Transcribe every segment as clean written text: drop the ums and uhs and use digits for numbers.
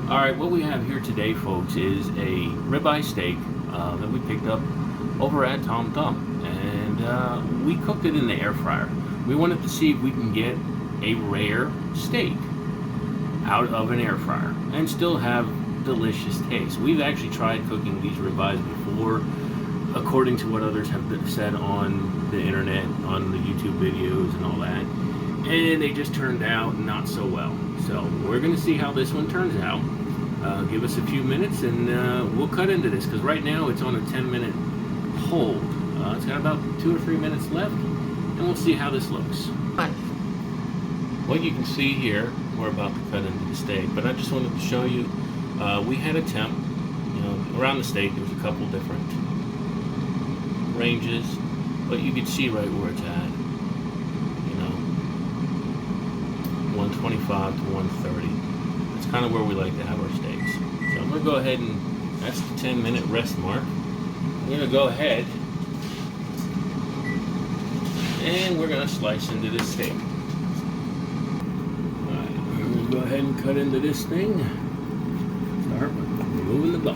Alright, what we have here today, folks, is a ribeye steak that we picked up over at Tom Thumb. And we cooked it in the air fryer. We wanted to see if we can get a rare steak out of an air fryer and still have delicious taste. We've actually tried cooking these ribeyes before, according to what others have said on the internet, on the YouTube videos and all that. And they just turned out not so well. So we're going to see how this one turns out. Give us a few minutes and we'll cut into this, because right now it's on a 10-minute hold. It's got about 2 or 3 minutes left, and we'll see how this looks. What you can see here, we're about to cut into the steak, but I just wanted to show you, we had a temp, around the steak. There's a couple different ranges, but you can see right where it's at, 125 to 130. That's kind of where we like to have our steaks. So I'm going to go ahead and, that's the 10-minute rest mark. I'm going to go ahead and we're going to slice into this steak. Alright, I'm going to go ahead and cut into this thing. Start removing the bone.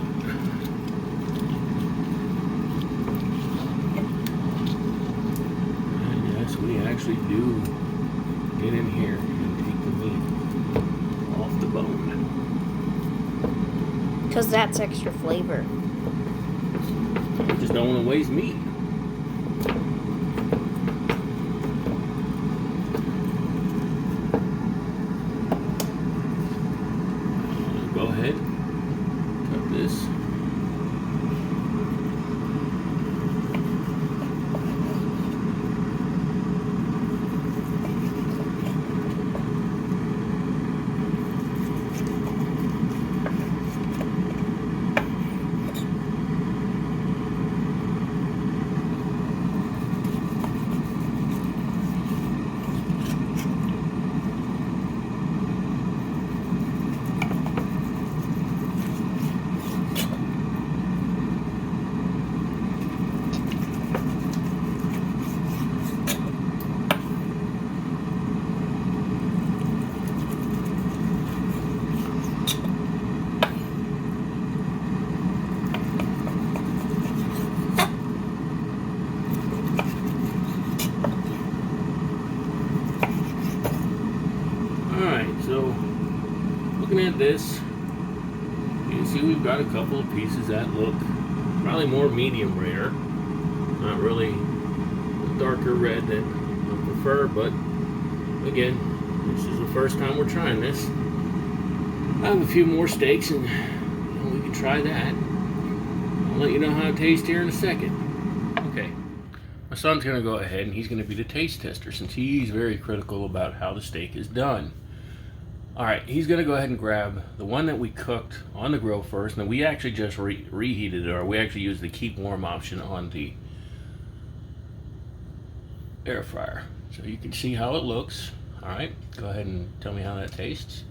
And yes, we actually do get in here and take the meat off the bone. Because that's extra flavor. We just don't want to waste meat. Go ahead, cut this. So, looking at this, you can see we've got a couple of pieces that look probably more medium rare. Not really the darker red that I prefer, but again, this is the first time we're trying this. I have a few more steaks and we can try that. I'll let you know how it tastes here in a second. Okay, my son's going to go ahead and he's going to be the taste tester, since he's very critical about how the steak is done. Alright, he's going to go ahead and grab the one that we cooked on the grill first, and we actually just reheated it, or we actually used the keep warm option on the air fryer. So you can see how it looks. Alright, go ahead and tell me how that tastes.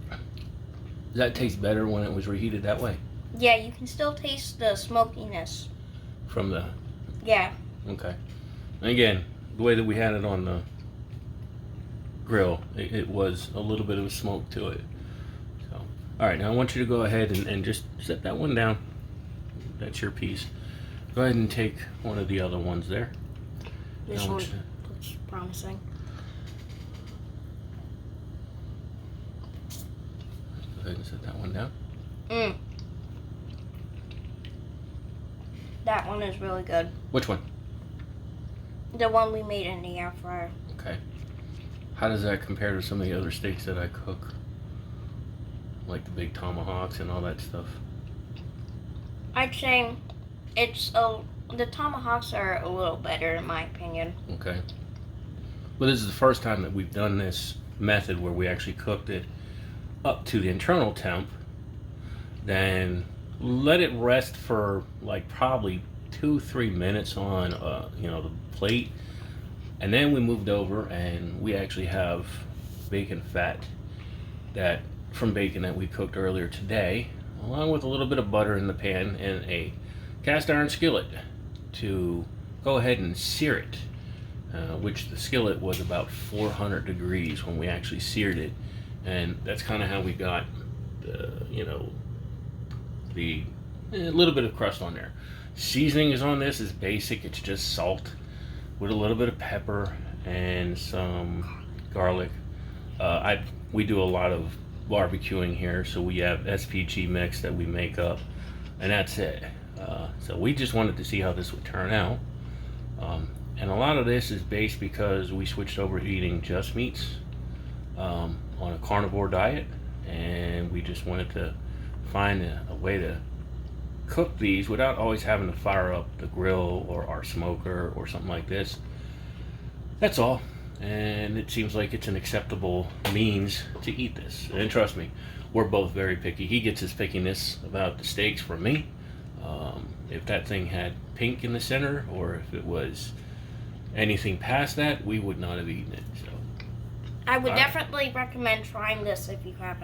Does that taste better when it was reheated that way? Yeah, you can still taste the smokiness. From the... Yeah. Okay. And again, the way that we had it on the grill, it was a little bit of a smoke to it. So, alright, now I want you to go ahead and just set that one down. That's your piece. Go ahead and take one of the other ones there. This one looks promising. Go ahead and set that one down. That one is really good. Which one? The one we made in the air fryer. Okay. How does that compare to some of the other steaks that I cook? Like the big tomahawks and all that stuff? I'd say the tomahawks are a little better in my opinion. Okay. Well, this is the first time that we've done this method where we actually cooked it up to the internal temp, then let it rest for like probably 2-3 minutes on the plate, and then we moved over and we actually have bacon fat that from bacon that we cooked earlier today, along with a little bit of butter in the pan and a cast iron skillet to go ahead and sear it. which the skillet was about 400 degrees when we actually seared it, and that's kind of how we got the a little bit of crust on there. Seasoning is on this is basic. It's just salt with a little bit of pepper and some garlic. We do a lot of barbecuing here, so we have SPG mix that we make up, and that's it. So we just wanted to see how this would turn out. And a lot of this is based because we switched over to eating just meats on a carnivore diet, and we just wanted to find a way to cook these without always having to fire up the grill or our smoker or something like this. That's all. And it seems like it's an acceptable means to eat this. And trust me, we're both very picky. He gets his pickiness about the steaks from me. If that thing had pink in the center, or if it was anything past that, we would not have eaten it. So I would definitely recommend trying this if you haven't.